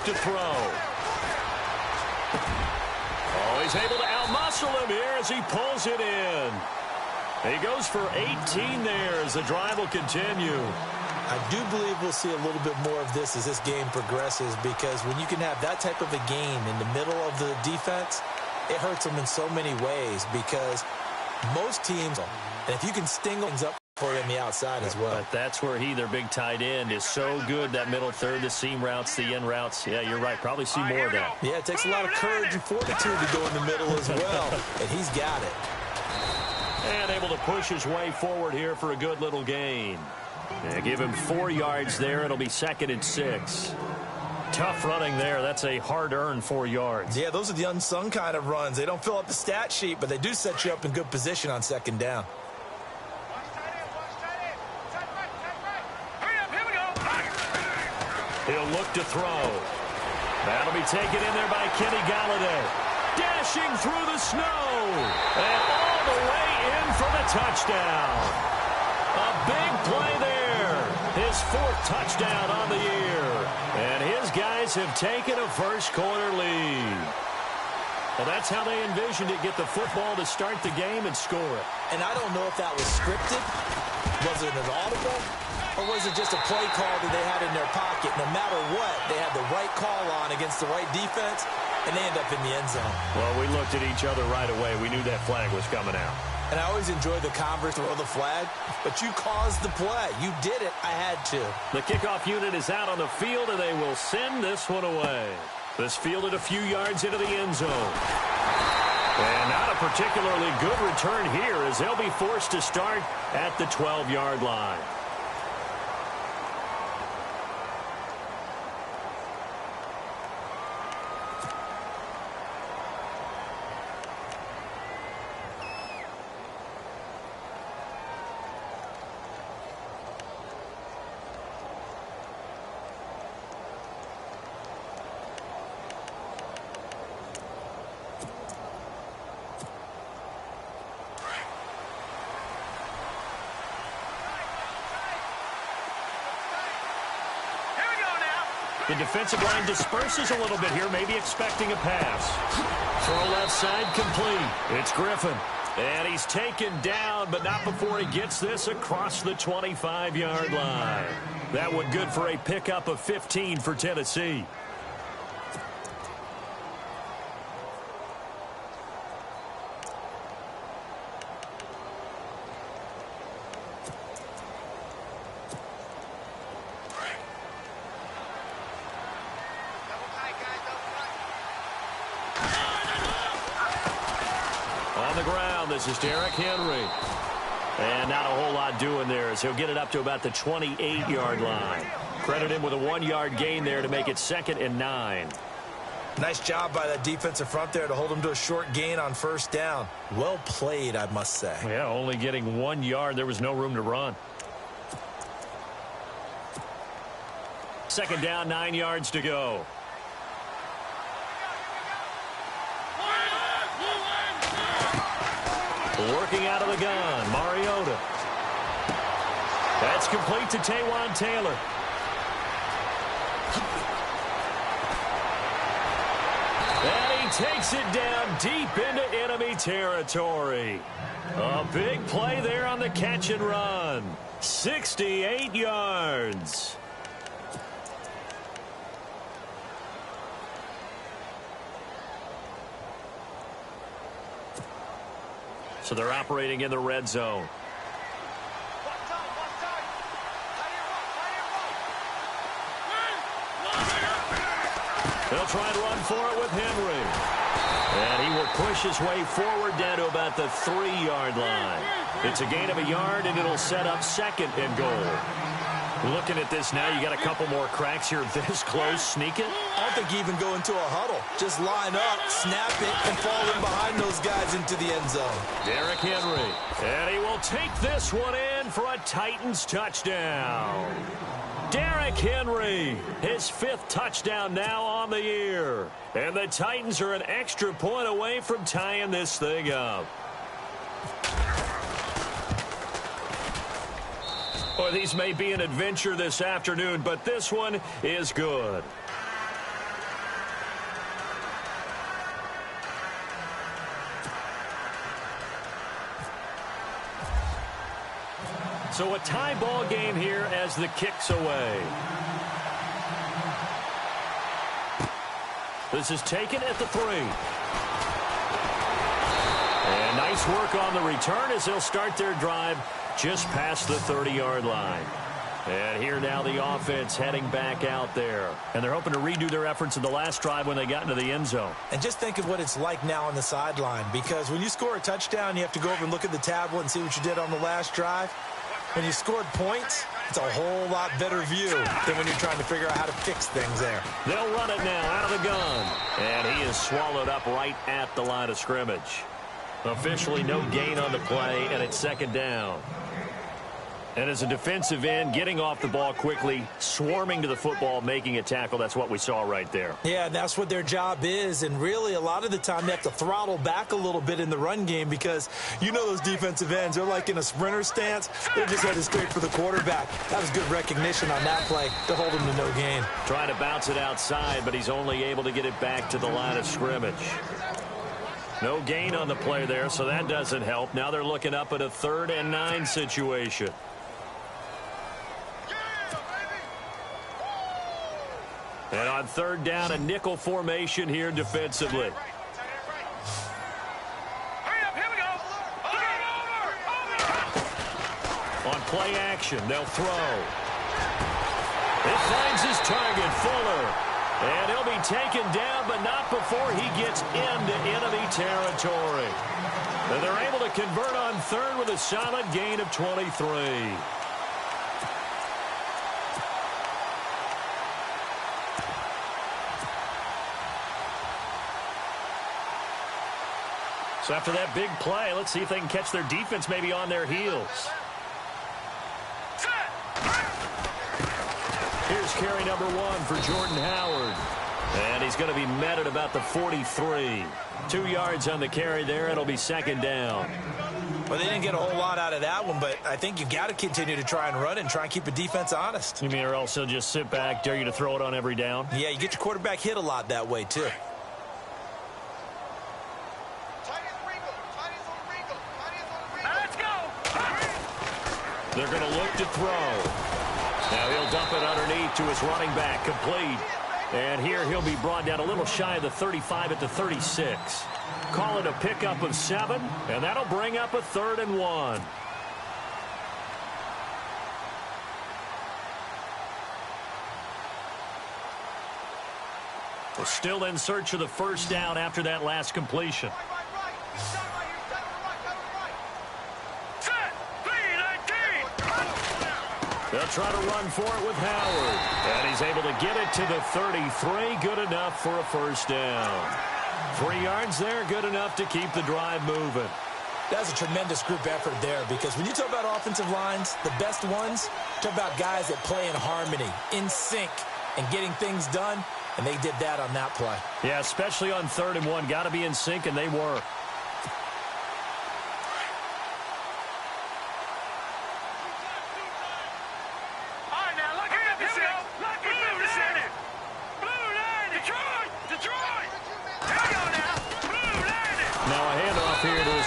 to throw. Oh, he's able to outmuscle him here as he pulls it in. He goes for 18 there as the drive will continue. I do believe we'll see a little bit more of this as this game progresses, because when you can have that type of a game in the middle of the defense, it hurts them in so many ways, because most teams, and if you can sting things up for you on the outside as well. But that's where their big tight end, is so good, that middle third, the seam routes, the in routes. Yeah, you're right. Probably see more of that. Yeah, it takes a lot of courage and fortitude to go in the middle as well, and he's got it. And able to push his way forward here for a good little gain. Yeah, give him 4 yards there. It'll be 2nd and 6. Tough running there. That's a hard-earned 4 yards. Yeah, those are the unsung kind of runs. They don't fill up the stat sheet, but they do set you up in good position on 2nd down. He'll look to throw. That'll be taken in there by Kenny Galladay. Dashing through the snow. And all the way in for the touchdown. A big play there. His 4th touchdown on the year. And his guys have taken a first-quarter lead. Well, that's how they envisioned it. Get the football to start the game and score it. And I don't know if that was scripted. Was it an audible? Or was it just a play call that they had in their pocket? No matter what, they had the right call on against the right defense, and they end up in the end zone. Well, we looked at each other right away. We knew that flag was coming out. And I always enjoy the converse throw the flag, but you caused the play. You did it. I had to. The kickoff unit is out on the field, and they will send this one away. This fielded a few yards into the end zone. And not a particularly good return here, as they'll be forced to start at the 12-yard line. The defensive line disperses a little bit here, maybe expecting a pass. Throw left side complete. It's Griffin. And he's taken down, but not before he gets this across the 25-yard line. That one good for a pickup of 15 for Tennessee. This is Derrick Henry. And not a whole lot doing there, as he'll get it up to about the 28-yard line. Credit him with a 1-yard gain there to make it 2nd and 9. Nice job by that defensive front there to hold him to a short gain on 1st down. Well played, I must say. Yeah, only getting 1 yard. There was no room to run. 2nd down, 9 yards to go. Working out of the gun, Mariota. That's complete to Taywan Taylor. And he takes it down deep into enemy territory. A big play there on the catch and run. 68 yards. So they're operating in the red zone. They'll try and run for it with Henry. And he will push his way forward down to about the 3-yard line. It's a gain of a yard, and it'll set up 2nd and goal. Looking at this now, you got a couple more cracks here this close. Sneak it? I don't think you even go into a huddle. Just line up, snap it, and fall in behind those guys into the end zone. Derrick Henry. And he will take this one in for a Titans touchdown. Derrick Henry, his 5th touchdown now on the year. And the Titans are an extra point away from tying this thing up. Well, these may be an adventure this afternoon, but this one is good. So a tie ball game here as the kick's away. This is taken at the 3. And nice work on the return as they'll start their drive just past the 30-yard line. And here now the offense heading back out there. And they're hoping to redo their efforts in the last drive when they got into the end zone. And just think of what it's like now on the sideline, because when you score a touchdown, you have to go over and look at the tablet and see what you did on the last drive. When you scored points, it's a whole lot better view than when you're trying to figure out how to fix things there. They'll run it now out of the gun. And he is swallowed up right at the line of scrimmage. Officially no gain on the play, and it's second down. And as a defensive end, getting off the ball quickly, swarming to the football, making a tackle, that's what we saw right there. Yeah, that's what their job is. And really, a lot of the time, they have to throttle back a little bit in the run game because you know those defensive ends, they're like in a sprinter stance. They're just headed straight for the quarterback. That was good recognition on that play to hold him to no gain. Trying to bounce it outside, but he's only able to get it back to the line of scrimmage. No gain on the play there, so that doesn't help. Now they're looking up at a 3rd and 9 situation. And on 3rd down, a nickel formation here defensively. On play action, they'll throw. It finds his target, Fuller. And he'll be taken down, but not before he gets into enemy territory. And they're able to convert on 3rd with a solid gain of 23. So after that big play, let's see if they can catch their defense maybe on their heels. Here's carry number 1 for Jordan Howard. And he's going to be met at about the 43. 2 yards on the carry there. It'll be second down. Well, they didn't get a whole lot out of that one, but I think you've got to continue to try and run and try and keep the defense honest. You mean or else they'll just sit back, dare you to throw it on every down? Yeah, you get your quarterback hit a lot that way, too. They're going to look to throw. Now he'll dump it underneath to his running back, complete. And here he'll be brought down a little shy of the 35 at the 36. Call it a pickup of 7, and that'll bring up a 3rd and 1. We're still in search of the first down after that last completion. They'll try to run for it with Howard. And he's able to get it to the 33. Good enough for a first down. 3 yards there, good enough to keep the drive moving. That's a tremendous group effort there, because when you talk about offensive lines, the best ones, talk about guys that play in harmony, in sync, and getting things done, and they did that on that play. Yeah, especially on 3rd and 1. Got to be in sync, and they were.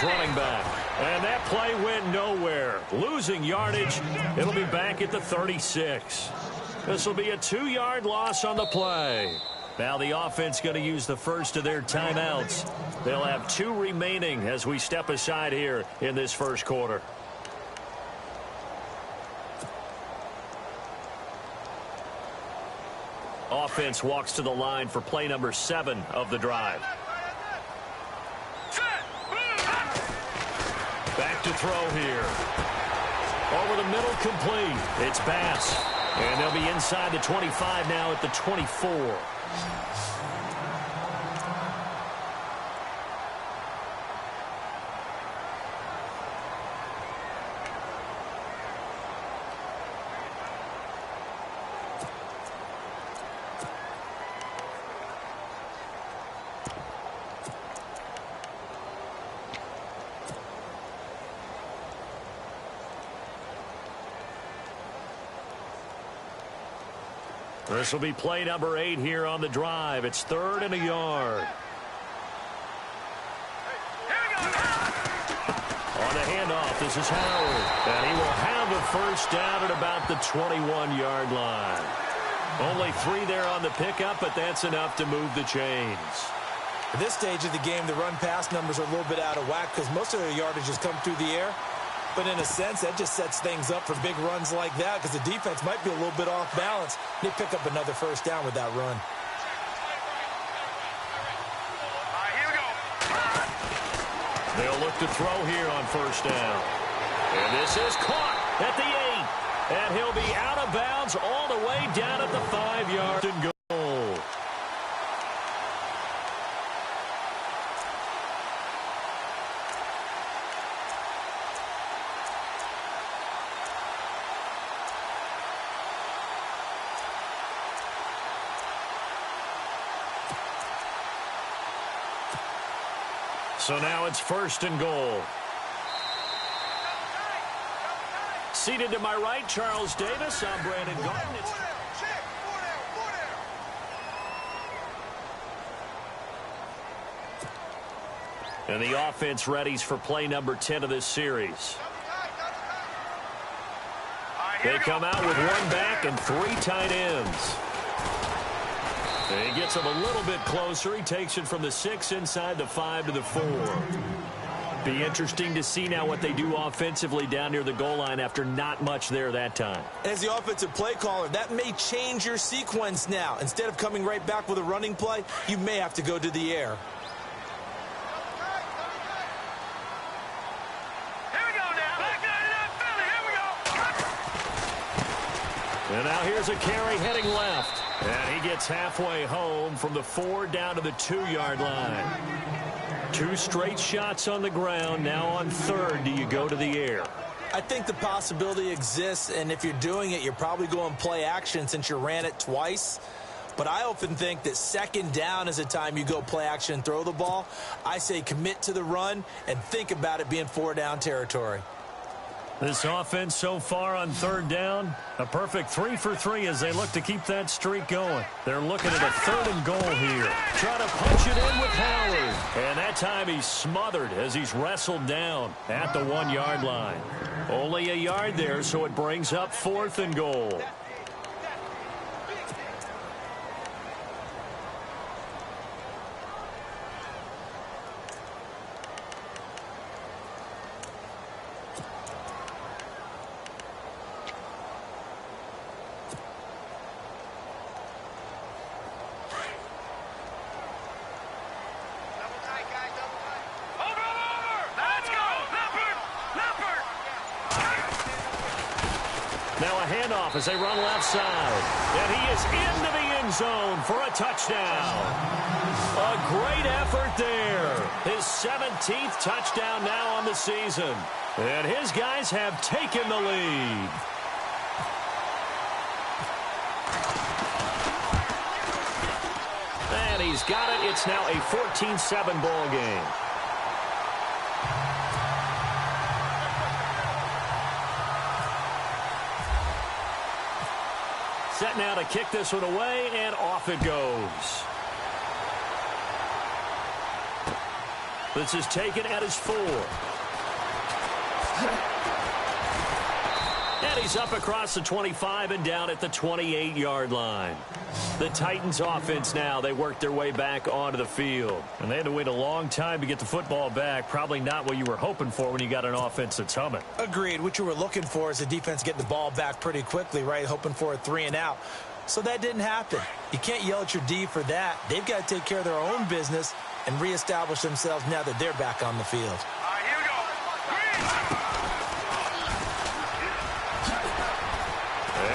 Running back. And that play went nowhere. Losing yardage. It'll be back at the 36. This will be a 2-yard loss on the play. Now the offense going to use the first of their timeouts. They'll have 2 remaining as we step aside here in this first quarter. Offense walks to the line for play number 7 of the drive. Back to throw here. Over the middle, complete. It's Bass. And they'll be inside the 25 now at the 24. This will be play number 8 here on the drive. It's 3rd and a yard. On the handoff, this is Howard. And he will have the first down at about the 21-yard line. Only 3 there on the pickup, but that's enough to move the chains. At this stage of the game, the run-pass numbers are a little bit out of whack because most of their yardage has come through the air. But in a sense, that just sets things up for big runs like that because the defense might be a little bit off balance. They pick up another first down with that run. They'll look to throw here on first down. And this is caught at the 8. And he'll be out of bounds all the way down at the 5-yard and goal. So now it's first and goal. Seated to my right, Charles Davis. I'm Brandon Garden. And the offense readies for play number 10 of this series. They come out with 1 back and 3 tight ends. He gets him a little bit closer. He takes it from the 6 inside the 5 to the 4. Be interesting to see now what they do offensively down near the goal line after not much there that time. As the offensive play caller, that may change your sequence now. Instead of coming right back with a running play, you may have to go to the air. And now here's a carry heading left. And he gets halfway home from the 4 down to the 2-yard line. 2 straight shots on the ground. Now on 3rd, do you go to the air? I think the possibility exists, and if you're doing it, you're probably going play action since you ran it twice. But I often think that 2nd down is the time you go play action and throw the ball. I say commit to the run and think about it being 4-down territory. This offense so far on 3rd down, a perfect 3 for 3 as they look to keep that streak going. They're looking at a 3rd and goal here. Try to punch it in with Howard. And that time he's smothered as he's wrestled down at the 1-yard line. Only a yard there, so it brings up 4th and goal. Now a handoff as they run left side. And he is into the end zone for a touchdown. A great effort there. His 17th touchdown now on the season. And his guys have taken the lead. And he's got it. It's now a 14-7 ball game. Set now to kick this one away, and off it goes. This is taken at his 4. And he's up across the 25 and down at the 28-yard line. The Titans offense now, they work their way back onto the field. And they had to wait a long time to get the football back. Probably not what you were hoping for when you got an offense that's humming. Agreed. What you were looking for is the defense getting the ball back pretty quickly, right? Hoping for a 3 and out. So that didn't happen. You can't yell at your D for that. They've got to take care of their own business and reestablish themselves now that they're back on the field. All right, here we go.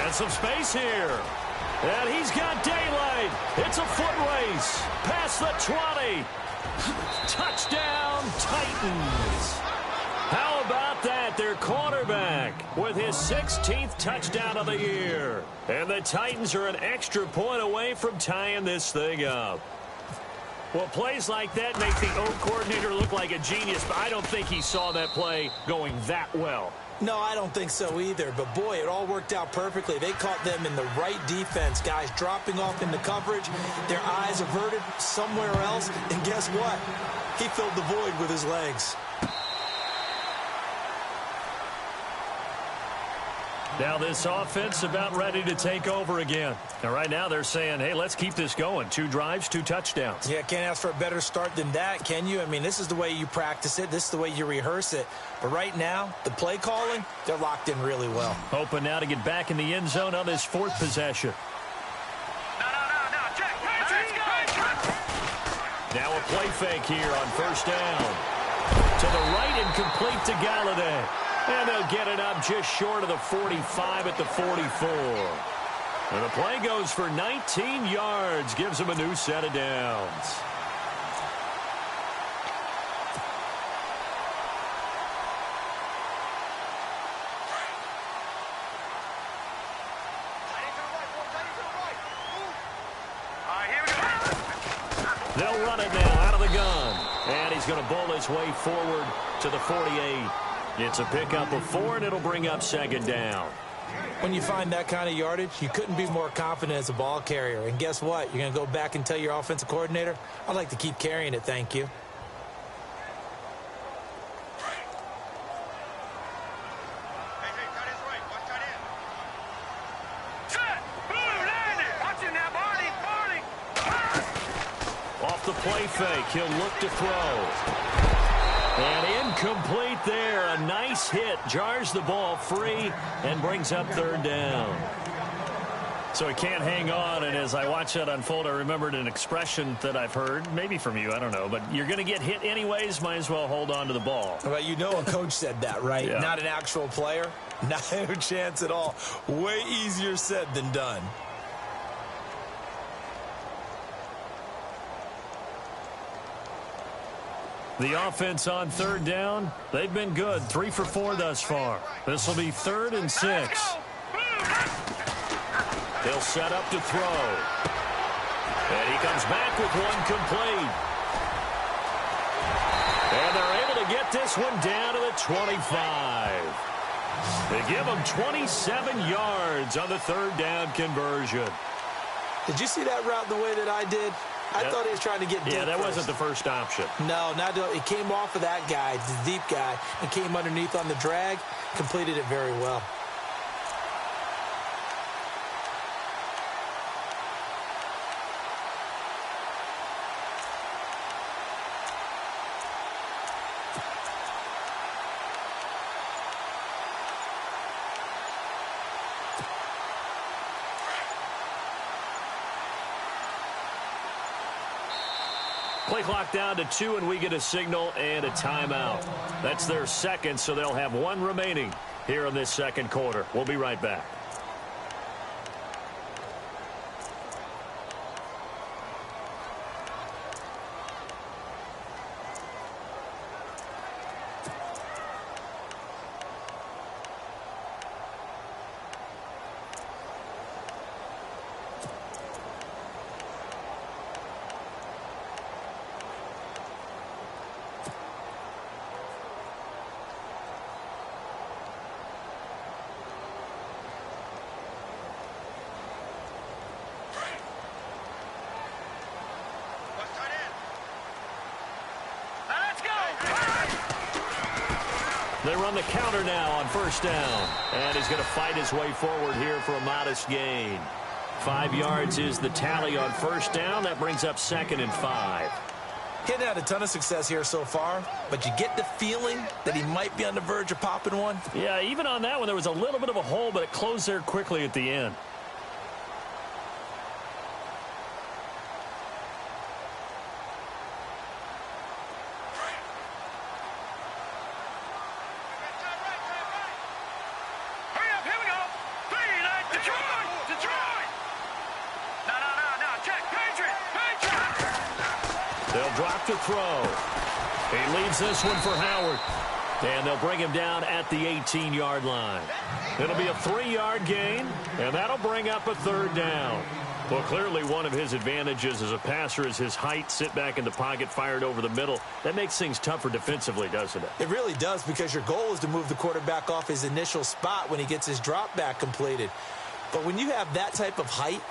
And some space here. And he's got daylight. It's a foot race. Past the 20. Touchdown, Titans. How about that? Their quarterback with his 16th touchdown of the year. And the Titans are an extra point away from tying this thing up. Well, plays like that make the O coordinator look like a genius, but I don't think he saw that play going that well. No, I don't think so either. But, boy, it all worked out perfectly. They caught them in the right defense. Guys dropping off into coverage, their eyes averted somewhere else. And guess what? He filled the void with his legs. Now this offense about ready to take over again. And right now they're saying, hey, let's keep this going. 2 drives, 2 touchdowns. Yeah, can't ask for a better start than that, can you? I mean, this is the way you practice it. This is the way you rehearse it. But right now, the play calling, they're locked in really well. Hoping now to get back in the end zone on this 4th possession. Now a play fake here on 1st down. To the right and complete to Galladay. And they'll get it up just short of the 45 at the 44. And the play goes for 19 yards. Gives them a new set of downs. They'll run it now out of the gun. And he's going to bowl his way forward to the 48. It's a pickup of 4, and it'll bring up 2nd down. When you find that kind of yardage, you couldn't be more confident as a ball carrier. And guess what? You're going to go back and tell your offensive coordinator, I'd like to keep carrying it, thank you. Off the play fake, he'll look to throw. And incomplete there. A nice hit. Jars the ball free and brings up 3rd down. So he can't hang on. And as I watch that unfold, I remembered an expression that I've heard, maybe from you, I don't know. But you're going to get hit anyways, might as well hold on to the ball. Well, you know a coach said that, right? Yeah. Not an actual player. Not a chance at all. Way easier said than done. The offense on 3rd down, they've been good. 3 for 4 thus far. This will be 3rd and 6. They'll set up to throw. And he comes back with one complete. And they're able to get this one down to the 25. They give him 27 yards on the 3rd down conversion. Did you see that route the way that I did? I thought he was trying to get deep. Yeah, that first. wasn't the first option. No, it came off of that guy, the deep guy, and came underneath on the drag, completed it very well. Play clock down to 2, and we get a signal and a timeout. That's their 2nd, so they'll have 1 remaining here in this 2nd quarter. We'll be right back. They run the counter now on 1st down. And he's going to fight his way forward here for a modest gain. 5 yards is the tally on 1st down. That brings up 2nd and 5. He hadn't had a ton of success here so far, but you get the feeling that he might be on the verge of popping one. Yeah, even on that one, there was a little bit of a hole, but it closed there quickly at the end. They'll drop to throw. He leaves this one for Howard. And they'll bring him down at the 18-yard line. It'll be a 3-yard gain, and that'll bring up a 3rd down. Well, clearly one of his advantages as a passer is his height, sit back in the pocket, fired over the middle. That makes things tougher defensively, doesn't it? It really does, because your goal is to move the quarterback off his initial spot when he gets his drop back completed. But when you have that type of height,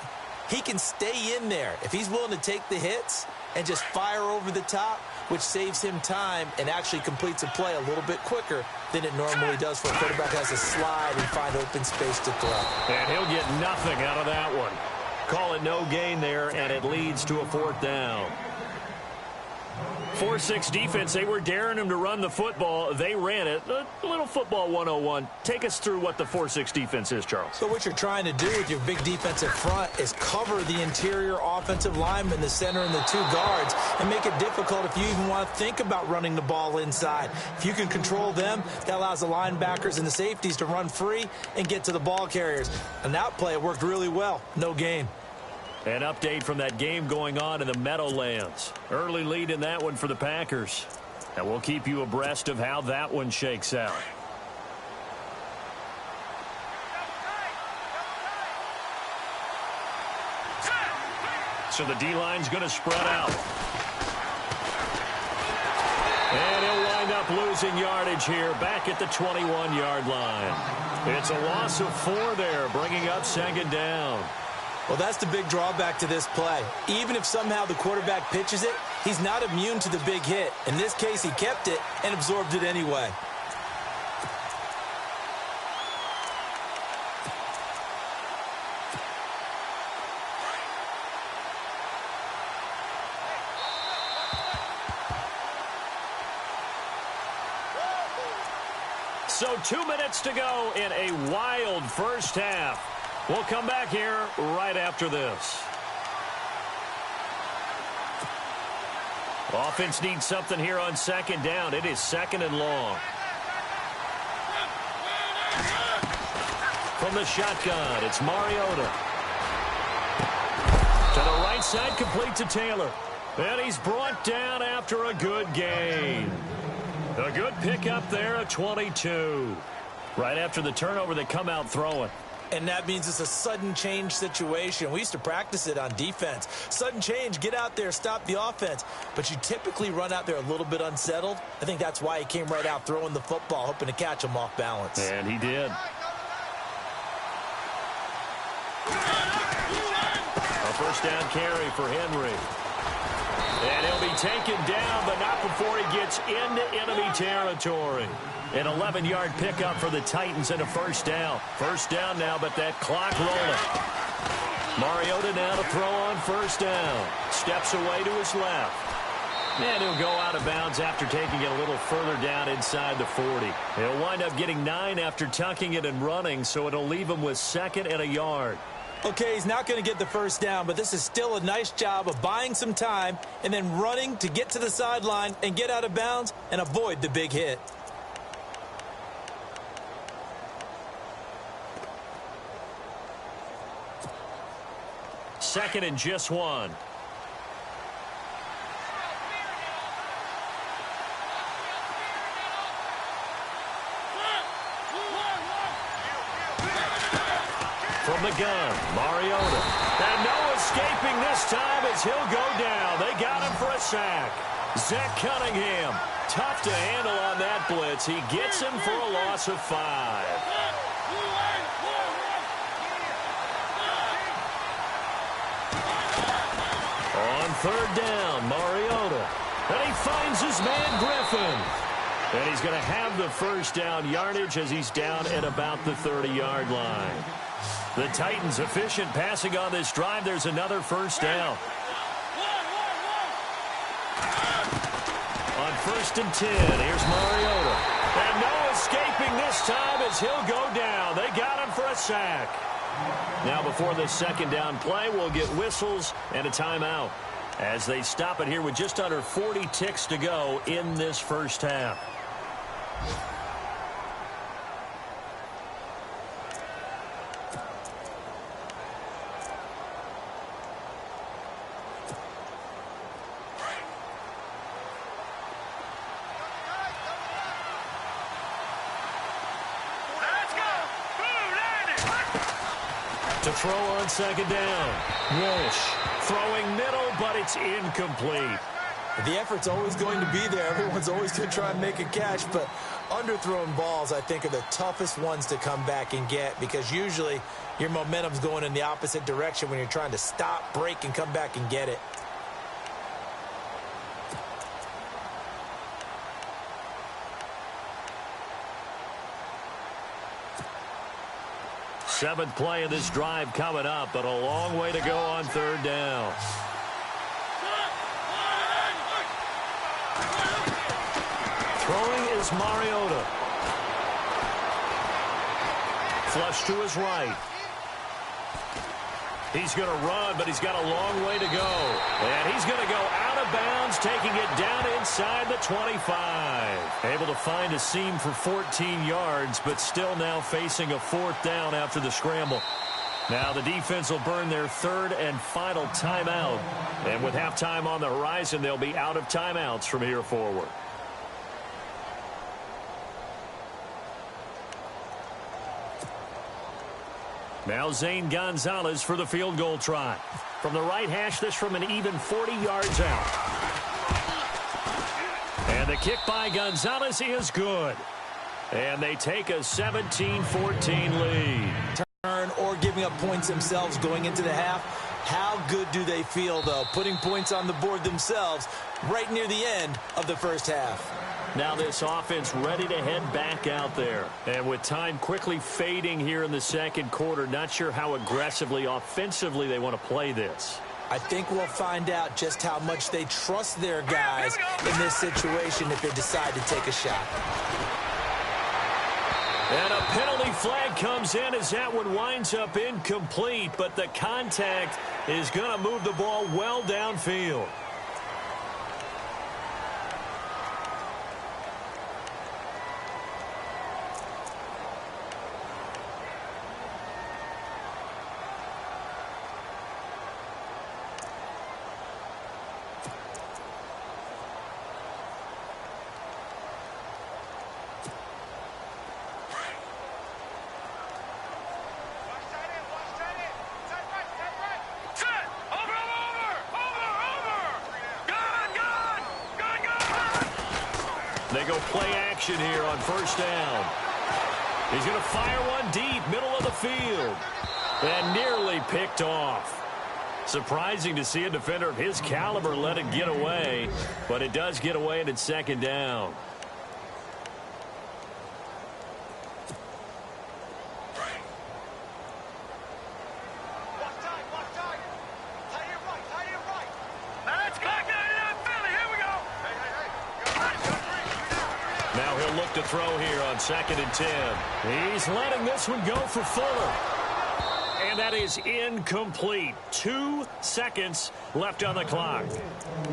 he can stay in there. If he's willing to take the hits, and just fire over the top, which saves him time and actually completes a play a little bit quicker than it normally does for a quarterback who has to slide and find open space to throw. And he'll get nothing out of that one. Call it no gain there, and it leads to a 4th down. 4-6 defense, they were daring him to run the football. They ran it. A little football 101. Take us through what the 4-6 defense is, Charles. So what you're trying to do with your big defensive front is cover the interior offensive lineman, the center, and the 2 guards, and make it difficult if you even want to think about running the ball inside. If you can control them, that allows the linebackers and the safeties to run free and get to the ball carriers. And that play, it worked really well. No gain. An update from that game going on in the Meadowlands. Early lead in that one for the Packers. And we'll keep you abreast of how that one shakes out. So the D-line's going to spread out. And he'll wind up losing yardage here back at the 21-yard line. It's a loss of 4 there, bringing up 2nd down. Well, that's the big drawback to this play. Even if somehow the quarterback pitches it, he's not immune to the big hit. In this case, he kept it and absorbed it anyway. So 2 minutes to go in a wild first half. We'll come back here right after this. Offense needs something here on 2nd down. It is 2nd and long. From the shotgun, it's Mariota. To the right side, complete to Taylor. And he's brought down after a good gain. A good pickup there at 22. Right after the turnover, they come out throwing. And that means it's a sudden change situation. We used to practice it on defense. Sudden change, get out there, stop the offense. But you typically run out there a little bit unsettled. I think that's why he came right out throwing the football, hoping to catch him off balance. And he did. A first down carry for Henry. And he'll be taken down, but not before he gets into enemy territory. An 11-yard pickup for the Titans and a first down. First down now, but that clock rolling. Mariota now to throw on first down. Steps away to his left. And he'll go out of bounds after taking it a little further down inside the 40. He'll wind up getting 9 after tucking it and running, so it'll leave him with 2nd and a yard. Okay, he's not going to get the first down, but this is still a nice job of buying some time and then running to get to the sideline and get out of bounds and avoid the big hit. Second and just 1. From the gun, Mariota. And no escaping this time as he'll go down. They got him for a sack. Zach Cunningham, tough to handle on that blitz. He gets him for a loss of 5. On third down, Mariota. And he finds his man, Griffin. And he's going to have the first down yardage as he's down at about the 30-yard line. The Titans efficient passing on this drive. There's another first down. On 1st and 10, here's Mariota. And no escaping this time as he'll go down. They got him for a sack. Now before the second down play, we'll get whistles and a timeout as they stop it here with just under 40 ticks to go in this first half. To throw on second down. Walsh throwing middle, but it's incomplete. The effort's always going to be there. Everyone's always going to try and make a catch, but underthrown balls, I think, are the toughest ones to come back and get because usually your momentum's going in the opposite direction when you're trying to stop, break, and come back and get it. Seventh play of this drive coming up, but a long way to go on third down. Throwing is Mariota. Flush to his right. He's going to run, but he's got a long way to go. And he's going to go out of bounds, taking it down inside the 25. Able to find a seam for 14 yards, but still now facing a fourth down after the scramble. Now the defense will burn their third and final timeout. And with halftime on the horizon, they'll be out of timeouts from here forward. Now Zane Gonzalez for the field goal try. From the right hash, this from an even 40 yards out. And the kick by Gonzalez is good. And they take a 17-14 lead. Turn or giving up points themselves going into the half. How good do they feel, though, putting points on the board themselves right near the end of the first half? Now this offense ready to head back out there. And with time quickly fading here in the second quarter, not sure how aggressively, offensively they want to play this. I think we'll find out just how much they trust their guys in this situation if they decide to take a shot. And a penalty flag comes in as that one winds up incomplete, but the contact is going to move the ball well downfield. They go play action here on first down. He's going to fire one deep, middle of the field. And nearly picked off. Surprising to see a defender of his caliber let it get away. But it does get away and it's second down. To throw here on 2nd and 10. He's letting this one go for Fuller. And that is incomplete. 2 seconds left on the clock.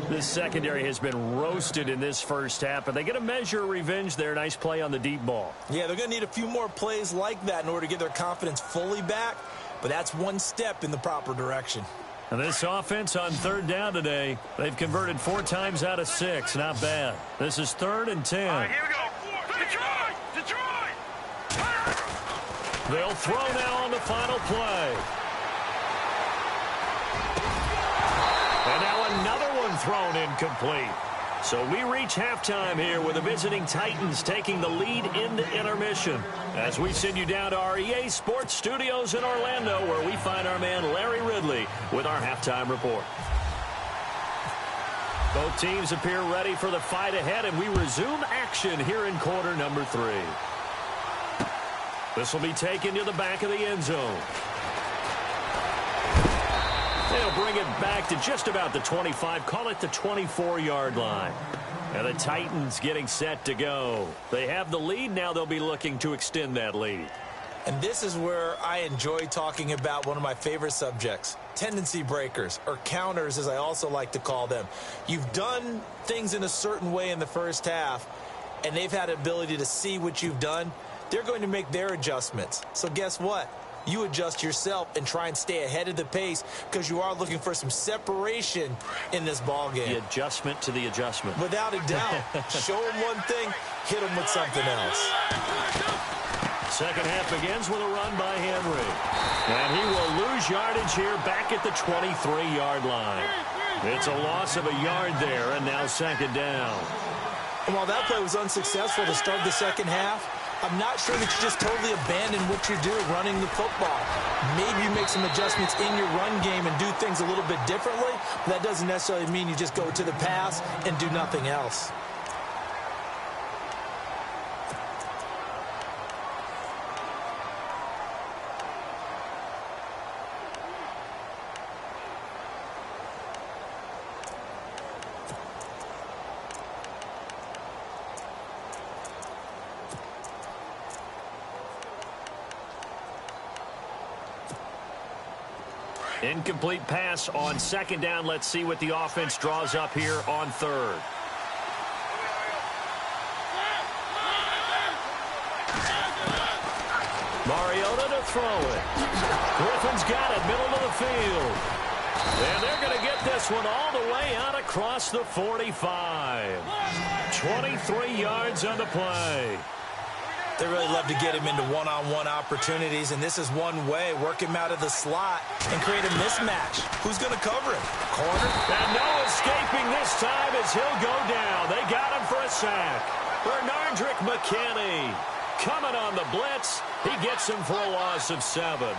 This secondary has been roasted in this first half, but they get a measure of revenge there. Nice play on the deep ball. Yeah, they're going to need a few more plays like that in order to get their confidence fully back, but that's one step in the proper direction. And this offense on third down today, they've converted 4 times out of 6. Not bad. This is 3rd and 10. All right, here we go. Detroit! They'll throw now on the final play. And now another one thrown incomplete. So we reach halftime here with the visiting Titans taking the lead into intermission. As we send you down to our EA Sports Studios in Orlando, where we find our man Larry Ridley with our halftime report. Both teams appear ready for the fight ahead, and we resume action here in quarter number 3. This will be taken to the back of the end zone. They'll bring it back to just about the 25, call it the 24-yard line. And the Titans getting set to go. They have the lead. Now they'll be looking to extend that lead. And this is where I enjoy talking about one of my favorite subjects, tendency breakers, or counters as I also like to call them. You've done things in a certain way in the first half, and they've had the ability to see what you've done. They're going to make their adjustments. So guess what? You adjust yourself and try and stay ahead of the pace because you are looking for some separation in this ball game. The adjustment to the adjustment. Without a doubt. Show them one thing, hit them with something else. Second half begins with a run by Henry. And he will lose yardage here back at the 23-yard line. It's a loss of a yard there, and now second down. And while that play was unsuccessful to start the second half, I'm not sure that you just totally abandon what you're doing running the football. Maybe you make some adjustments in your run game and do things a little bit differently. But that doesn't necessarily mean you just go to the pass and do nothing else. Incomplete pass on second down. Let's see what the offense draws up here on third. Mariota to throw it. Griffin's got it, middle of the field. And they're going to get this one all the way out across the 45. 23 yards on the play. They really love to get him into one-on-one opportunities, and this is one way. Work him out of the slot and create a mismatch. Who's going to cover him? Corner? And no escaping this time as he'll go down. They got him for a sack. Bernardrick McKinney coming on the blitz. He gets him for a loss of 7.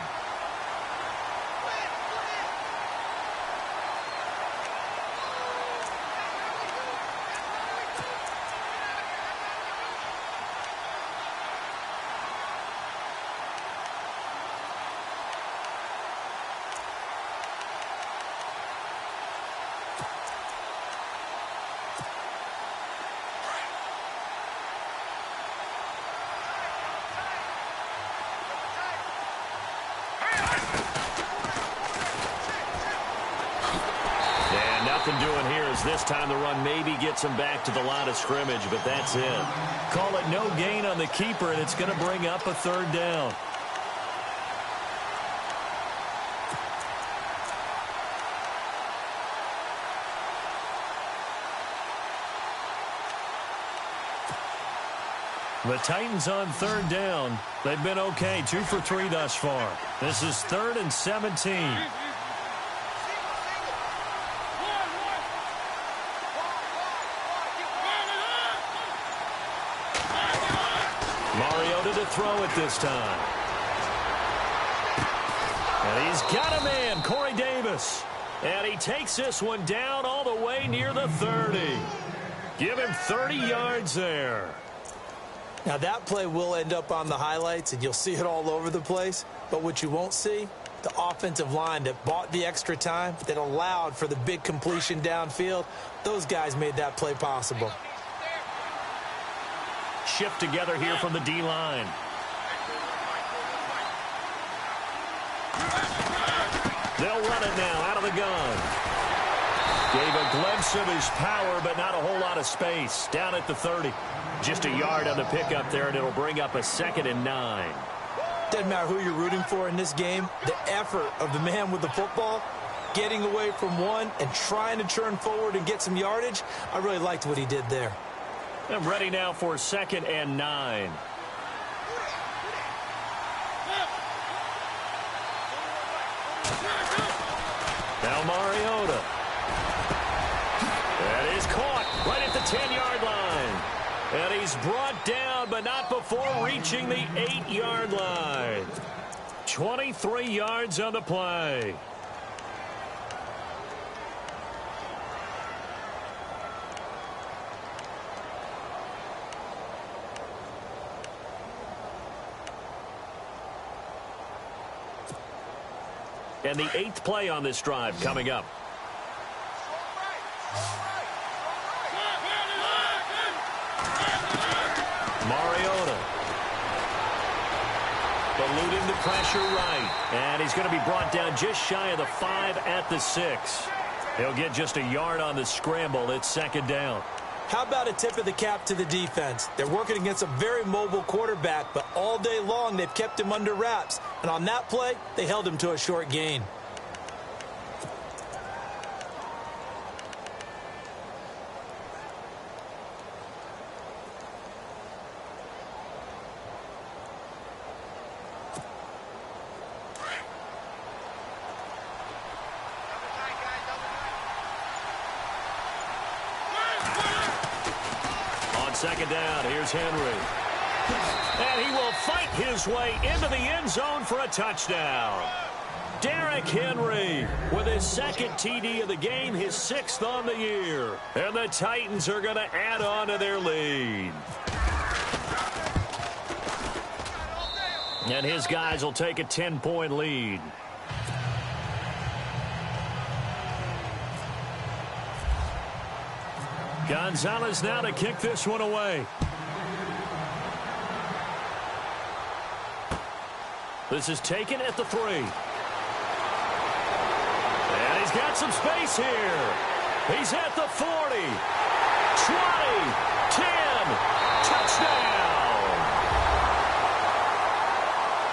Doing here is this time the run maybe gets him back to the line of scrimmage, but that's it. Call it no gain on the keeper, and it's going to bring up a third down. The Titans on third down. They've been okay, 2 for 3 thus far. This is 3rd and 17. Mariota to throw it this time. And he's got a man, Corey Davis. And he takes this one down all the way near the 30. Give him 30 yards there. Now, that play will end up on the highlights, and you'll see it all over the place. But what you won't see, the offensive line that bought the extra time, that allowed for the big completion downfield, those guys made that play possible. Shift together here from the D-line. They'll run it now out of the gun. Gave a glimpse of his power, but not a whole lot of space. Down at the 30. Just a yard on the pickup there, and it'll bring up a 2nd and 9. Doesn't matter who you're rooting for in this game. The effort of the man with the football, getting away from one and trying to turn forward and get some yardage, I really liked what he did there. I'm ready now for 2nd and 9. Now Mariota. That is caught right at the 10-yard line. And he's brought down, but not before reaching the 8-yard line. 23 yards on the play. And the 8th play on this drive coming up. Mariota. Eluding the pressure right. And he's going to be brought down just shy of the 5 at the 6. He'll get just a yard on the scramble. It's 2nd down. How about a tip of the cap to the defense? They're working against a very mobile quarterback, but all day long they've kept him under wraps. And on that play, they held him to a short gain. Second down, here's Henry. And he will fight his way into the end zone for a touchdown. Derrick Henry with his 2nd TD of the game, his 6th on the year. And the Titans are going to add on to their lead. And his guys will take a 10-point lead. Gonzalez now to kick this one away. This is taken at the 3. got some space here. He's at the 40, 20, 10, touchdown.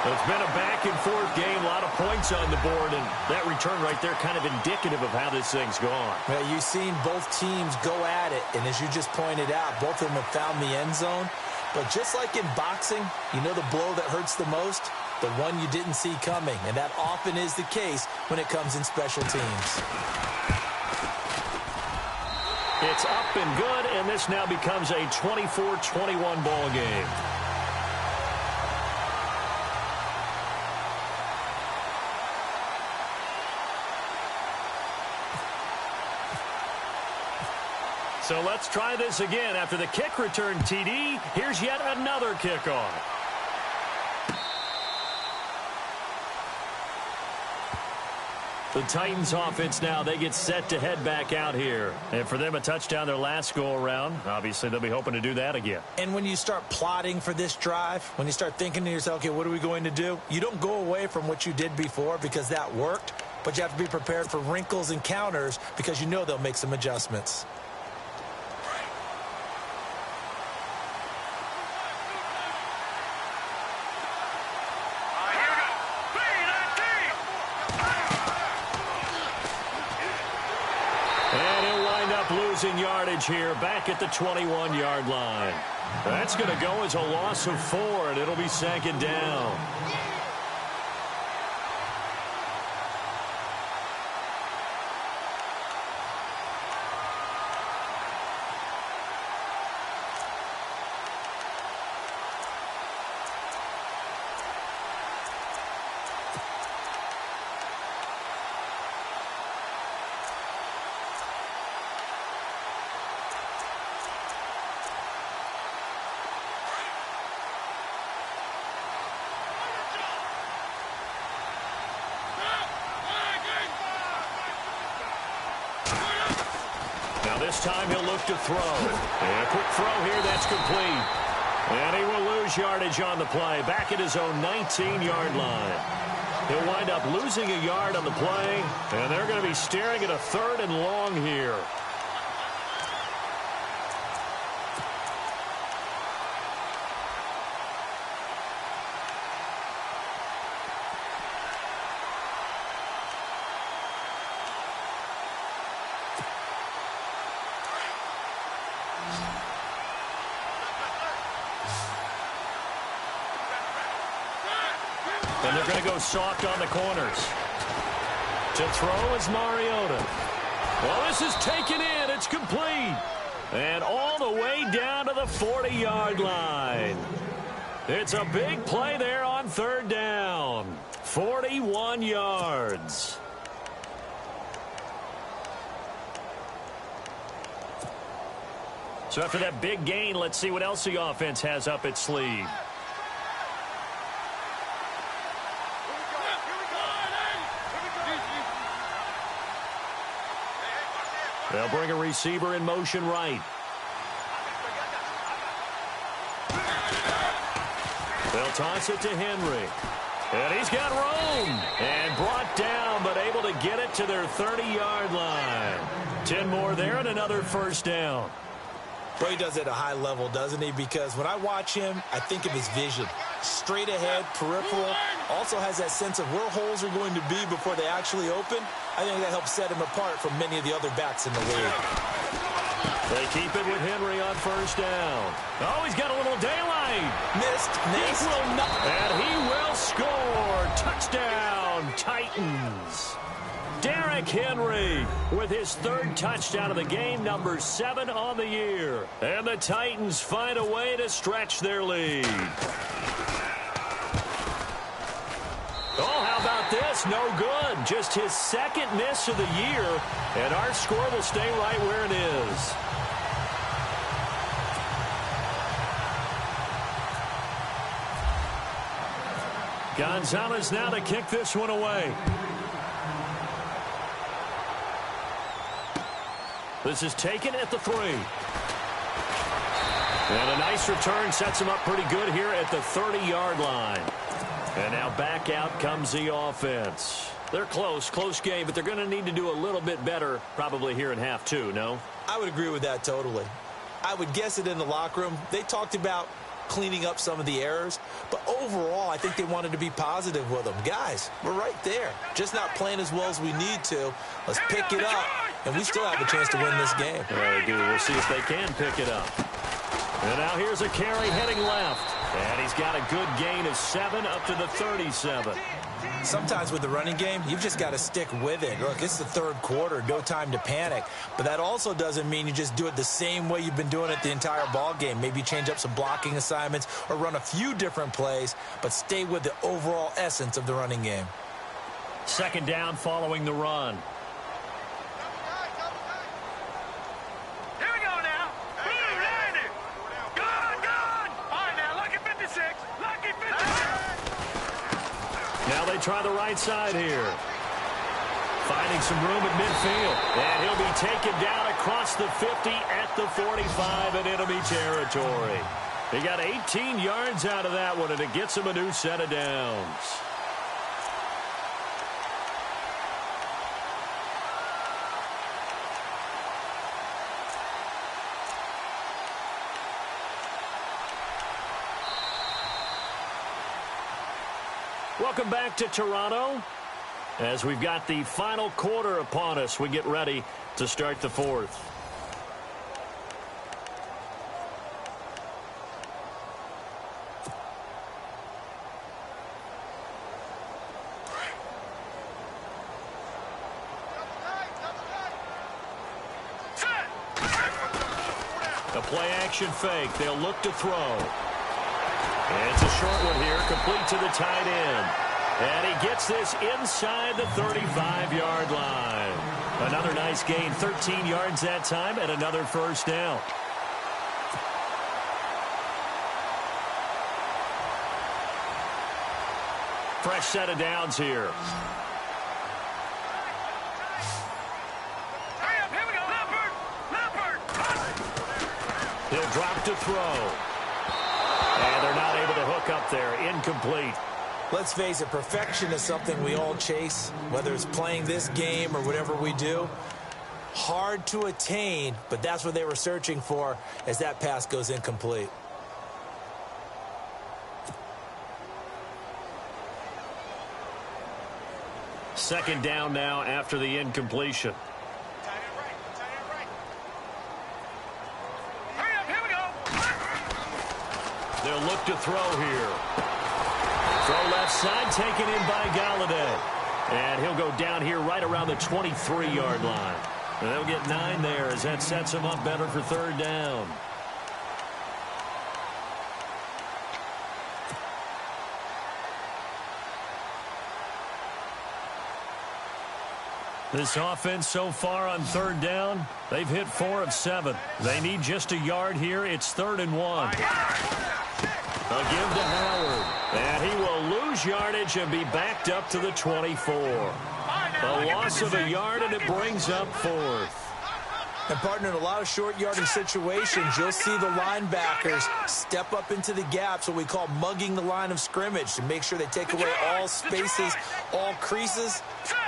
It's been a back-and-forth game, a lot of points on the board, and that return right there kind of indicative of how this thing's gone. Well, you've seen both teams go at it, and as you just pointed out, both of them have found the end zone. But just like in boxing, you know the blow that hurts the most? The one you didn't see coming, and that often is the case when it comes in special teams. It's up and good, and this now becomes a 24-21 ball game. So let's try this again. After the kick return TD, here's yet another kickoff. The Titans offense now, they get set to head back out here. And for them, a touchdown their last go-around. Obviously, they'll be hoping to do that again. And when you start plotting for this drive, when you start thinking to yourself, okay, what are we going to do? You don't go away from what you did before because that worked, but you have to be prepared for wrinkles and counters because you know they'll make some adjustments. Losing yardage here back at the 21-yard line. That's going to go as a loss of 4, and it'll be second down. This time he'll look to throw. And a quick throw here, that's complete. And he will lose yardage on the play, back at his own 19-yard line. He'll wind up losing a yard on the play, and they're going to be staring at a 3rd and long here. And they're going to go soft on the corners. To throw is Mariota. Well, this is taken in. It's complete. And all the way down to the 40-yard line. It's a big play there on 3rd down. 41 yards. So after that big gain, let's see what else the offense has up its sleeve. They'll bring a receiver in motion right. They'll toss it to Henry. And he's got room. And brought down, but able to get it to their 30-yard line. 10 more there and another 1st down. Well, he does it at a high level, doesn't he? Because when I watch him, I think of his vision. Straight ahead, peripheral. Also has that sense of where holes are going to be before they actually open. I think that helps set him apart from many of the other backs in the league. They keep it with Henry on 1st down. Oh, he's got a little daylight. Missed. He will not. And he will score. Touchdown, Titans. Derrick Henry with his 3rd touchdown of the game, number 7 on the year. And the Titans find a way to stretch their lead. Oh, how about this? No good. Just his 2nd miss of the year. And our score will stay right where it is. Gonzalez now to kick this one away. This is taken at the 3. And a nice return sets him up pretty good here at the 30-yard line. And now back out comes the offense. They're close game, but they're going to need to do a little bit better probably here in half two, no? I would agree with that totally. I would guess it in the locker room. They talked about cleaning up some of the errors, but overall, I think they wanted to be positive with them. Guys, we're right there. Just not playing as well as we need to. Let's pick it up, and we still have a chance to win this game. They do. We'll see if they can pick it up. And now here's a carry heading left. And he's got a good gain of 7 up to the 37. Sometimes with the running game, you've just got to stick with it. Look, it's the third quarter, no time to panic. But that also doesn't mean you just do it the same way you've been doing it the entire ball game. Maybe change up some blocking assignments or run a few different plays, but stay with the overall essence of the running game. Second down following the run. Now they try the right side here. Finding some room at midfield. And he'll be taken down across the 50 at the 45 in enemy territory. He got 18 yards out of that one, and it gets him a new set of downs. Welcome back to Toronto. As we've got the final quarter upon us, we get ready to start the fourth. A play-action fake. They'll look to throw. And it's a short one here, complete to the tight end. And he gets this inside the 35-yard line. Another nice gain, 13 yards that time, and another first down. Fresh set of downs here. He'll drop to throw. And they're not able to hook up there. Incomplete. Let's face it, perfection is something we all chase, whether it's playing this game or whatever we do. Hard to attain, but that's what they were searching for as that pass goes incomplete. Second down now after the incompletion. They'll look to throw here. Throw left side, taken in by Galladay. And he'll go down here right around the 23-yard line. And they'll get 9 there as that sets him up better for third down. This offense so far on third down, they've hit 4 of 7. They need just a yard here. It's 3rd and 1. A give to Howard. And he will lose yardage and be backed up to the 24. A loss of a yard, and it brings up 4th. And, partner, in a lot of short yardage situations, you'll see the linebackers step up into the gaps, what we call mugging the line of scrimmage, to make sure they take away all spaces, all creases.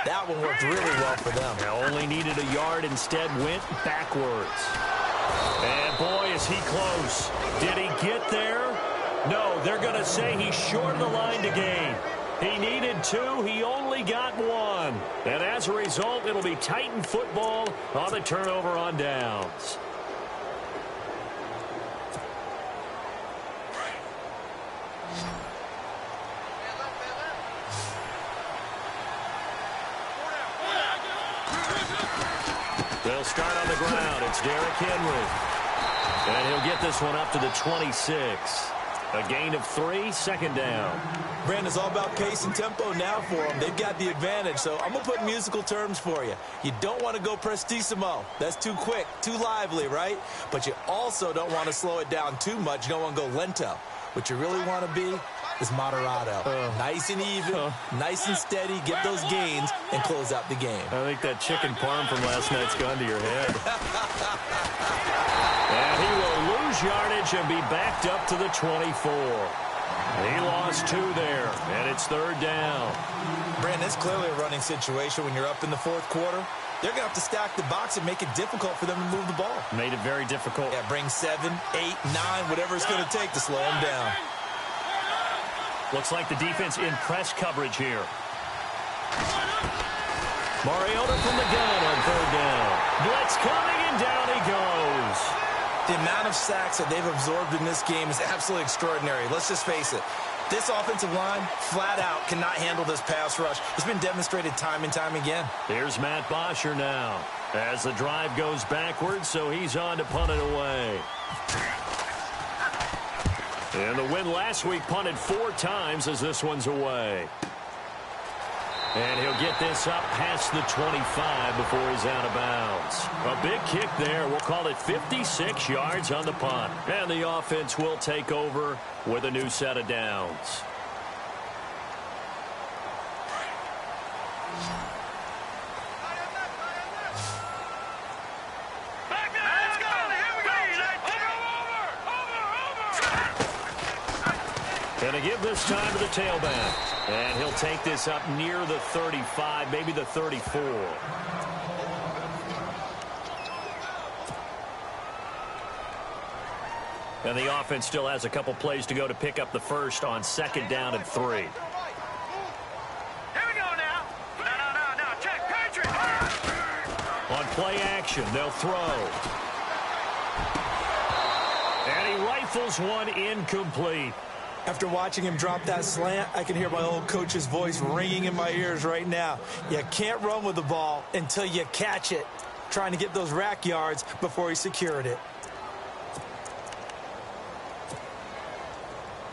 That one worked really well for them. Now only needed a yard, instead went backwards. And, boy, is he close. Did he get there? No, they're going to say he's short of the line to gain. He needed 2. He only got 1. And as a result, it'll be Titan football on the turnover on downs. They'll start on the ground. It's Derrick Henry. And he'll get this one up to the 26. A gain of 3, second down. Brandon, it's all about pace and tempo now for them. They've got the advantage, so I'm going to put musical terms for you. You don't want to go prestissimo. That's too quick, too lively, right? But you also don't want to slow it down too much. You don't want to go lento. What you really want to be is moderato. Nice and even, nice and steady, get those gains, and close out the game. I think that chicken parm from last night's gone to your head. And he will lose yardage and be backed up to the 24. He lost 2 there, and it's 3rd down. Brandon, it's clearly a running situation when you're up in the 4th quarter. They're going to have to stack the box and make it difficult for them to move the ball. Made it very difficult. Yeah, bring 7, 8, 9, whatever it's going to take to slow them down. Looks like the defense in press coverage here. Mariota from the gun on 3rd down. Blitz coming, and down he goes. The amount of sacks that they've absorbed in this game is absolutely extraordinary. Let's just face it. This offensive line, flat out, cannot handle this pass rush. It's been demonstrated time and time again. Here's Matt Bosher now as the drive goes backwards, so he's on to punt it away. And the win last week punted 4 times as this one's away. And he'll get this up past the 25 before he's out of bounds. A big kick there. We'll call it 56 yards on the punt. And the offense will take over with a new set of downs. And to give this time to the tailback. And he'll take this up near the 35, maybe the 34. And the offense still has a couple plays to go to pick up the first on 2nd down and 3. Here we go now. No. Check, Patriot. On play action, they'll throw. And he rifles one incomplete. After watching him drop that slant, I can hear my old coach's voice ringing in my ears right now. You can't run with the ball until you catch it. Trying to get those rack yards before he secured it.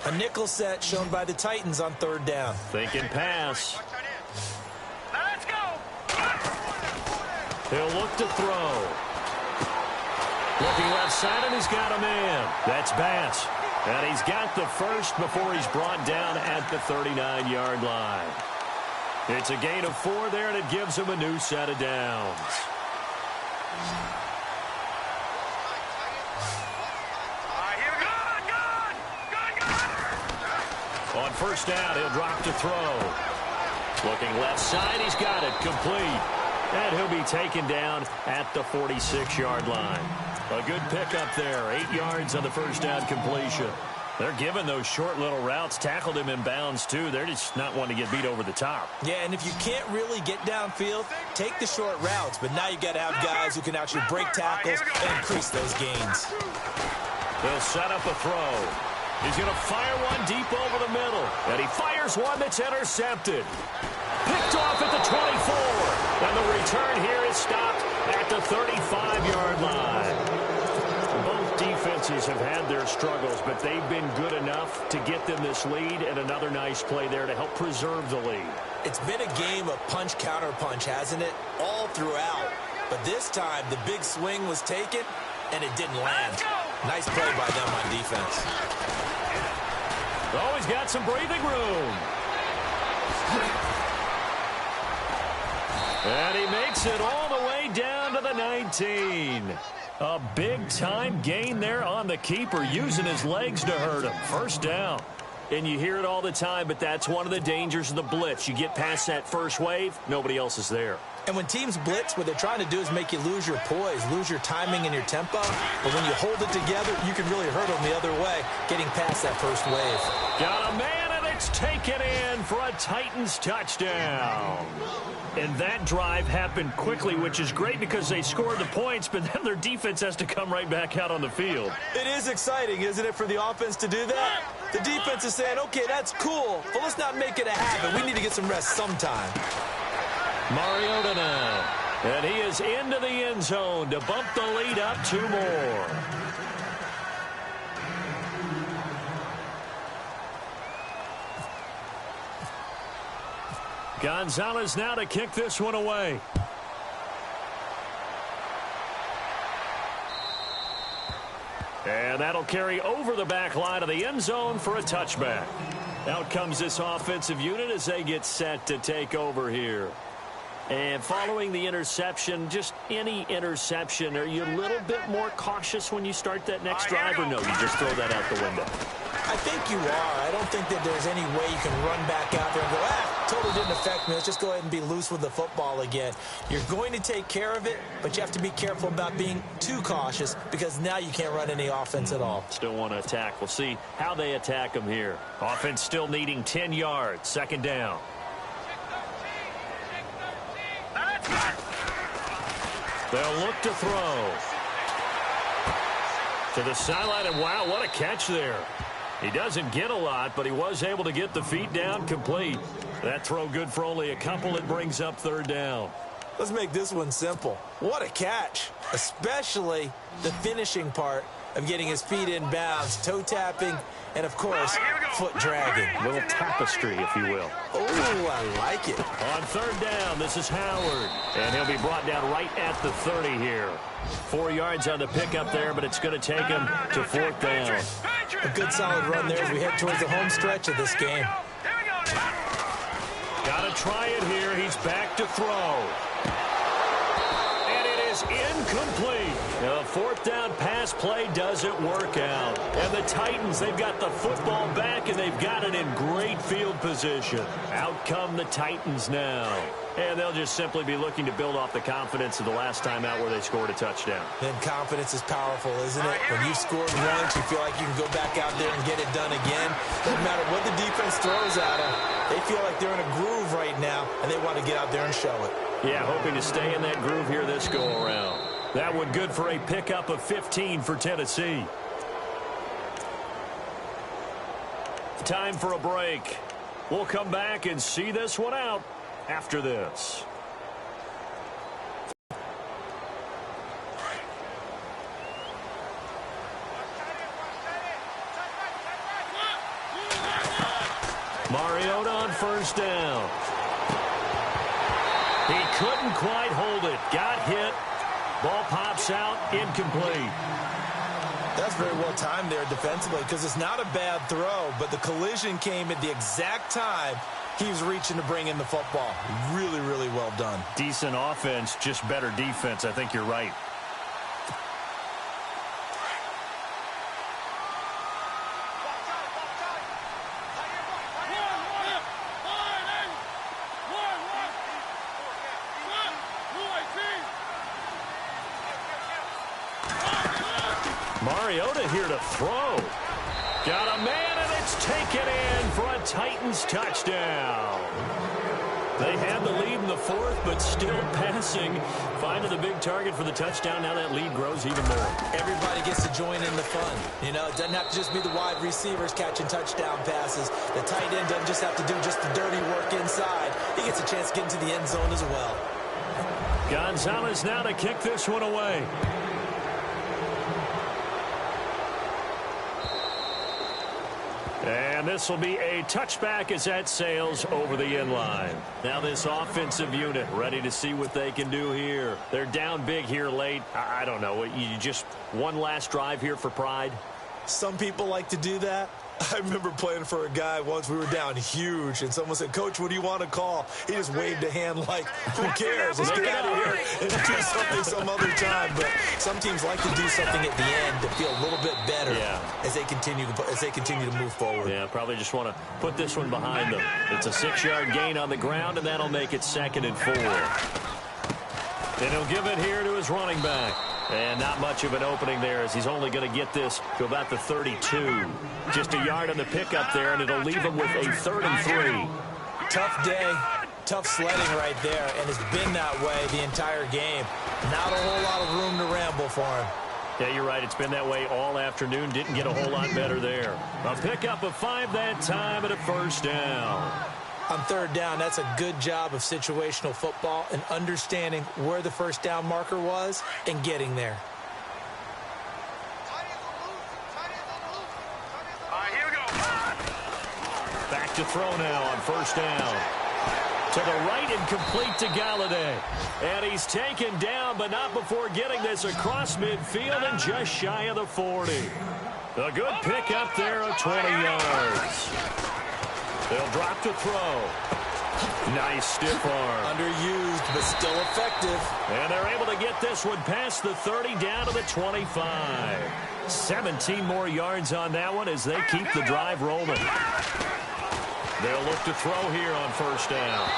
A nickel set shown by the Titans on 3rd down. Thinking pass. Now let's go. He'll look to throw. Looking left side, and he's got a man. That's Bass. And he's got the first before he's brought down at the 39-yard line. It's a gain of 4 there, and it gives him a new set of downs. Here we go. Good. On 1st down, he'll drop to throw. Looking left side, he's got it complete. And he'll be taken down at the 46-yard line. A good pickup there, 8 yards on the 1st down completion. They're giving those short little routes, tackled him in bounds too. They're just not wanting to get beat over the top. Yeah, and if you can't really get downfield, take the short routes. But now you've got to have guys who can actually break tackles and increase those gains. They'll set up a throw. He's going to fire one deep over the middle. And he fires one that's intercepted. Picked off at the 24. And the return here is stopped at the 35-yard line. Both defenses have had their struggles, but they've been good enough to get them this lead, and another nice play there to help preserve the lead. It's been a game of punch-counter-punch, hasn't it? All throughout. But this time, the big swing was taken, and it didn't land. Nice play by them on defense. Oh, he's got some breathing room. And he makes it all the way down to the 19. A big-time gain there on the keeper, using his legs to hurt him. 1st down. And you hear it all the time, but that's one of the dangers of the blitz. You get past that first wave, nobody else is there. And when teams blitz, what they're trying to do is make you lose your poise, lose your timing and your tempo. But when you hold it together, you can really hurt them the other way, getting past that first wave. Got a man, and it's taken in for a Titans touchdown. And that drive happened quickly, which is great because they scored the points, but then their defense has to come right back out on the field. It is exciting, isn't it, for the offense to do that? The defense is saying, okay, that's cool, but let's not make it a habit. We need to get some rest sometime. Mariota now. And he is into the end zone to bump the lead up 2 more. Gonzalez now to kick this one away. And that'll carry over the back line of the end zone for a touchback. Out comes this offensive unit as they get set to take over here. And following the interception, just any interception, are you a little bit more cautious when you start that next drive, or no, you just throw that out the window? I think you are. I don't think that there's any way you can run back out there and go, totally didn't affect me. Let's just go ahead and be loose with the football again. You're going to take care of it, but you have to be careful about being too cautious because now you can't run any offense at all. Still want to attack. We'll see how they attack them here. Offense still needing 10 yards. Second down. They'll look to throw. To the sideline, and wow, what a catch there. He doesn't get a lot, but he was able to get the feet down complete. That throw good for only a couple. It brings up third down. Let's make this one simple. What a catch, especially the finishing part of getting his feet in bounds, toe tapping, and, of course, foot dragging. A little tapestry, if you will. Oh, I like it. On third down, this is Howard. And he'll be brought down right at the 30 here. 4 yards on the pickup there, but it's going to take him to fourth down. A good solid run there as we head towards the home stretch of this game. Got to try it here. He's back to throw. And it is incomplete. A fourth down pass play doesn't work out. And the Titans, they've got the football back, and they've got it in great field position. Out come the Titans now. And they'll just simply be looking to build off the confidence of the last time out where they scored a touchdown. Then confidence is powerful, isn't it? When you've scored once, you feel like you can go back out there and get it done again. Doesn't matter what the defense throws at them. They feel like they're in a groove right now, and they want to get out there and show it. Yeah, hoping to stay in that groove here this go-around. That one good for a pickup of 15 for Tennessee. Time for a break. We'll come back and see this one out after this. Mariota on first down. He couldn't quite hold it. Got hit. Ball pops out. Incomplete. That's very well timed there defensively because it's not a bad throw, but the collision came at the exact time he was reaching to bring in the football. Really, really well done. Decent offense, just better defense. I think you're right. Mariota here to throw. Got a man, and it's taken in for a Titans touchdown. They had the lead in the fourth, but still passing. Finding the big target for the touchdown. Now that lead grows even more. Everybody gets to join in the fun. You know, it doesn't have to just be the wide receivers catching touchdown passes. The tight end doesn't just have to do just the dirty work inside. He gets a chance to get into the end zone as well. Gonzalez now to kick this one away. And this will be a touchback as that sails over the end line. Now this offensive unit ready to see what they can do here. They're down big here late. I don't know. You just one last drive here for pride? Some people like to do that. I remember playing for a guy once. We were down huge, and someone said, "Coach, what do you want to call?" He just waved a hand like, "Who cares? Let's get out of here and do something some other time." But some teams like to do something at the end to feel a little bit better as they continue to move forward. Yeah, probably just want to put this one behind them. It's a 6-yard gain on the ground, and that'll make it 2nd and 4. And he'll give it here to his running back. And not much of an opening there as he's only going to get this to about the 32. Just a yard on the pickup there, and it'll leave him with a 3rd and 3. Tough day, tough sledding right there, and it's been that way the entire game. Not a whole lot of room to ramble for him. Yeah, you're right. It's been that way all afternoon. Didn't get a whole lot better there. A pickup of 5 that time and a 1st down. On 3rd down, that's a good job of situational football and understanding where the 1st down marker was and getting there. Here we go. Back to throw now on 1st down. To the right and complete to Galladay. And he's taken down, but not before getting this across midfield and just shy of the 40. A good pick up there of 20 yards. They'll drop to throw. Nice stiff arm. Underused, but still effective. And they're able to get this one past the 30 down to the 25. 17 more yards on that one as they keep the drive rolling. They'll look to throw here on first down.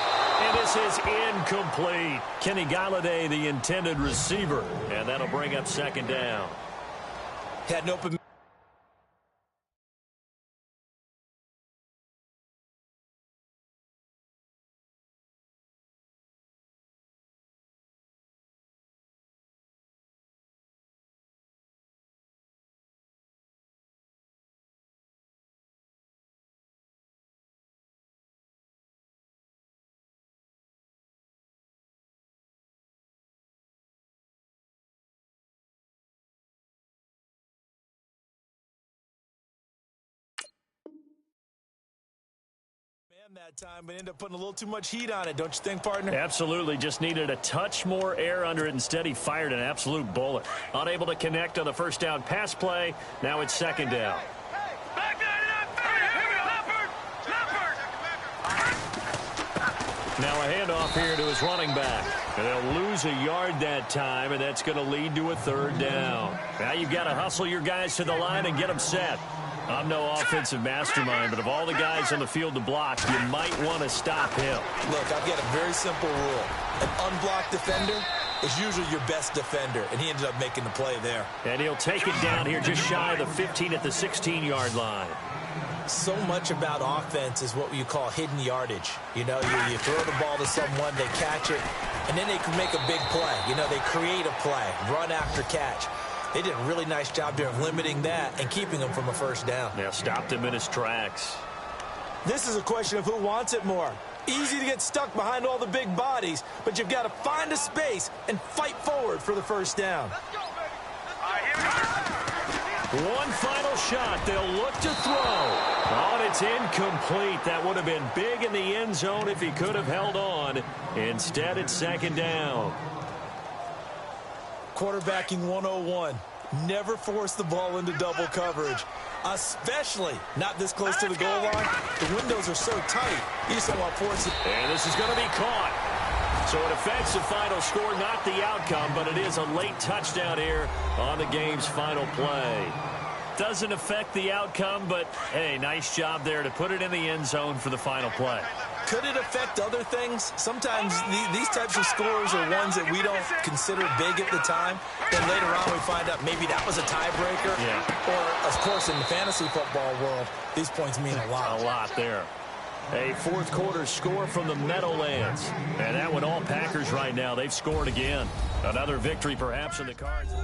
And this is incomplete. Kenny Galladay, the intended receiver. And that'll bring up second down. Had an open... that time, but ended up putting a little too much heat on it, don't you think, partner? Absolutely. Just needed a touch more air under it. Instead, he fired an absolute bullet. Unable to connect on the first down pass play. Now it's second down. Now a handoff here to his running back. And they'll lose a yard that time, and that's going to lead to a third down. Now you've got to hustle your guys to the line and get them set. I'm no offensive mastermind, but of all the guys on the field to block, you might want to stop him. Look, I've got a very simple rule. An unblocked defender is usually your best defender, and he ended up making the play there. And he'll take it down here just shy of the 15 at the 16-yard line. So much about offense is what you call hidden yardage. You know, you throw the ball to someone, they catch it, and then they can make a big play. You know, they create a play, run after catch. They did a really nice job there of limiting that and keeping him from a first down. Yeah, stopped him in his tracks. This is a question of who wants it more. Easy to get stuck behind all the big bodies, but you've got to find a space and fight forward for the first down. One final shot. They'll look to throw. Oh, and it's incomplete. That would have been big in the end zone if he could have held on. Instead, it's second down. Quarterbacking 101. Never force the ball into double coverage, especially not this close to the goal line. The windows are so tight, you just don't want to force it. And this is going to be caught. So it affects the final score, not the outcome, but it is a late touchdown here on the game's final play. Doesn't affect the outcome, but, hey, nice job there to put it in the end zone for the final play. Could it affect other things? Sometimes these types of scores are ones that we don't consider big at the time. Then later on we find out maybe that was a tiebreaker. Yeah. Or, of course, in the fantasy football world, these points mean a lot. A lot there. A fourth quarter score from the Meadowlands. And that one all Packers right now. They've scored again. Another victory perhaps in the cards.